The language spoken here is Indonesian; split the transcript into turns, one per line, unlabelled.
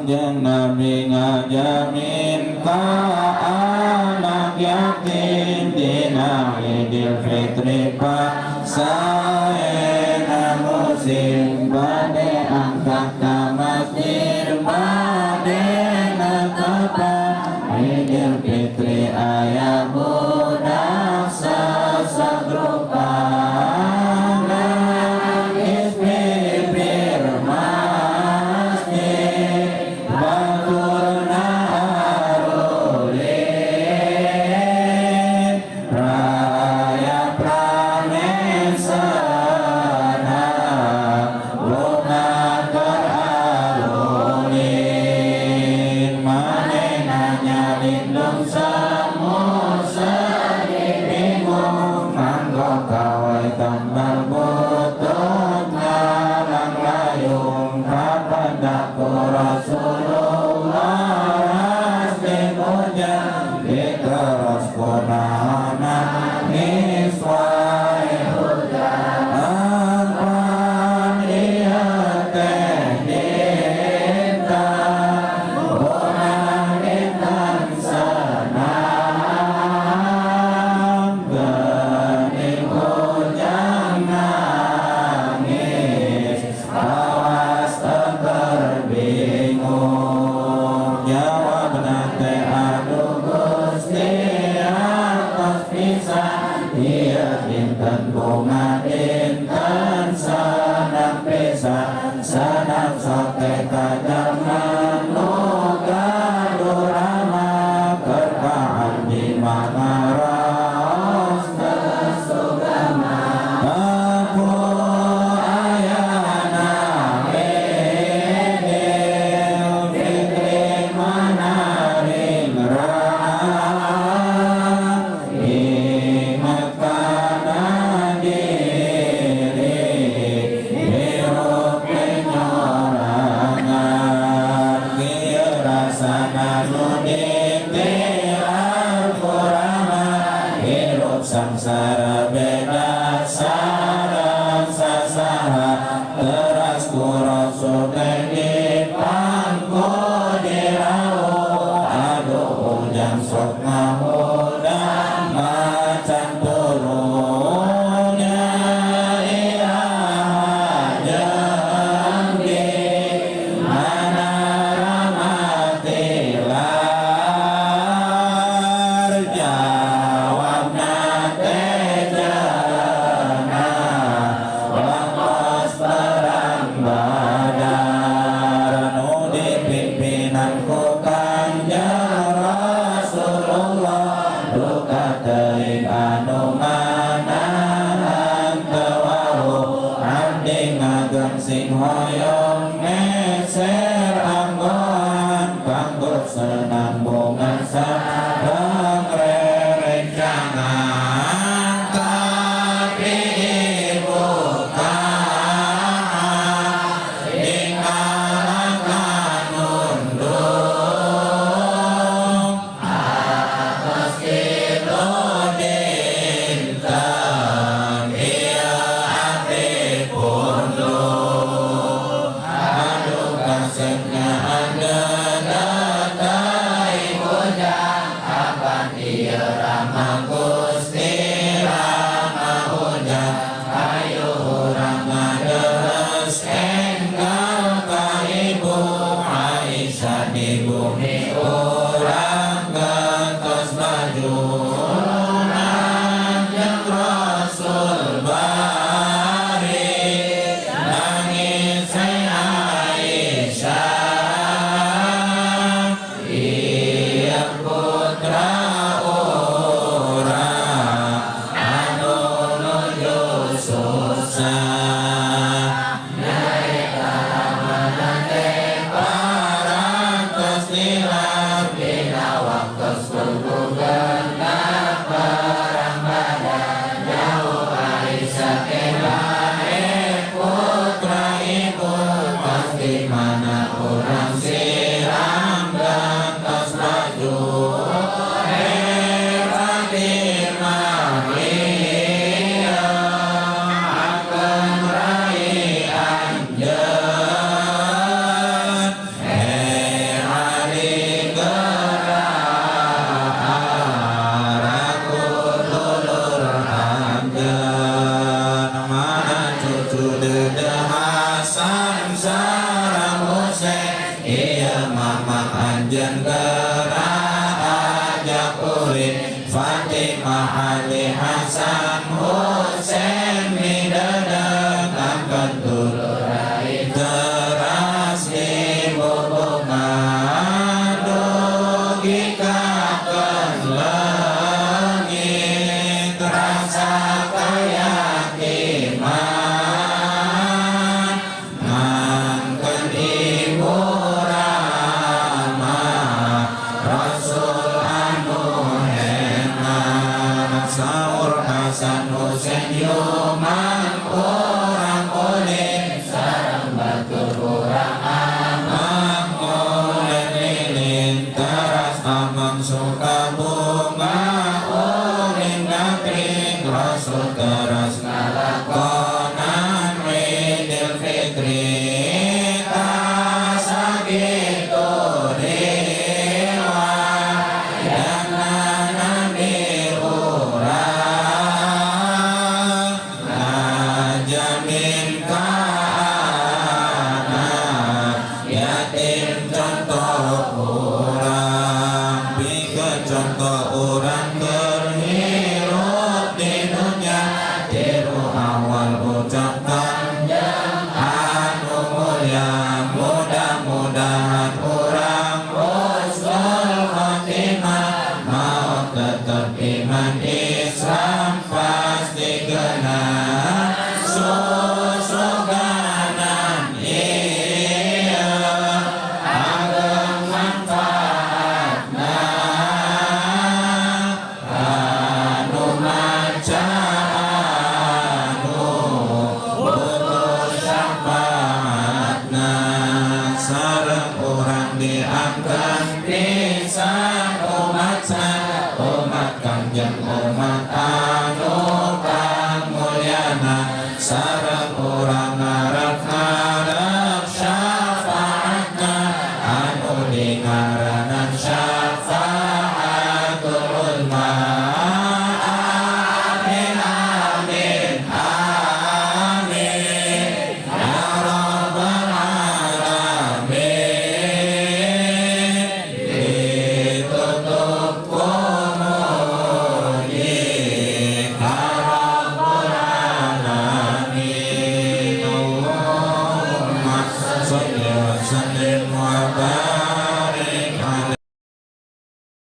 jeung nabi ngajamin ka anak yatim dina Idul Fitri saena musim bade angkat ka masjid bade nakapan Idul Fitri aya budak sasagrupana nangis bibir masjid baturna arulin raya pramesana lunakan arulin manehna nyalindung bingung manggo kawai tambal butut ngalang layung kapadaku Rasulullah asli hujan diteros kunaon nangis wae hujan angpan ieu teh dinta bonang dinten senang gening hujan nangis awas terbingung jawabna teh aduh Gusti atos pisan ieu dinten bunga dinten senang pisan senang sote kajangan nu gaduh rama keur ka abdi mangaraos sugama aku ayana Idul Fitri manaring rang ingat kana diri hirup penyorangan kieu rasana nu ditilar kurama hirup samsara beda sareng sasaha teras ku Rasul teh dipangku dirauh aduh hujan sok ngahudan macan turunnya ilaha jeung di mana ramatilar jawabna teh jana wakos perang badar nu dipimpinan ku Kanjeng Rasulullah duka teuing anu nganahan teu wau abdi ngagengsing hoyong ngeser anggoan kanggo senang bunga sareng rerencangan tapi ibu dingalakan undung atas kitu dinten ieu abdi pundung aduh kasetnya andeuneutai hujan kapan ieu rama Gusti rama hujan ayo urang ngaderes enggal ka ibu Aisyah di bumi urang gantos baju jeung Rasul bari nangis Aisyah ieu putra urang anu nuju susah nyai karamana teh parantos nilap dina waktos punggugenna perang badan jauh Aisyah teh bae putra ibu pasti mana urang siram gantos baju hebat Maria akan rai anjeun Mamak anjen gerak ajak kulit Fatimah Ali Hasan Hussein midadeng angkat dulurai teras di bubungan dugi kaken langit rasa keyakinan ngangken ibu Saur Hasan Hussein Yuman orang kulit sarang batur orang amang mulen lilin teras amang suka bunga ulin gapring rasul teras ngalakonan Idul Fitri tasagitu dewa dan nabi jamin kana yatim contoh orang bikin contoh orang terhirup di dunia tiru awal ucapkan anu mulia mudah-mudahan orang husnul khotimah mau tetap iman Islam pasti genap susuganan iya ageng manfaatna anu maca anu butuh syafaatna sareng urang diangkat pisan umat kanjeng umat anu kamulyana sareng urang ngarep syafaatna anu dingaranan syafaatul ulma amin amin amin ya rabbal alamin ditutup kumuli rabbal alamin Allahumma sholli wa sallim wa barik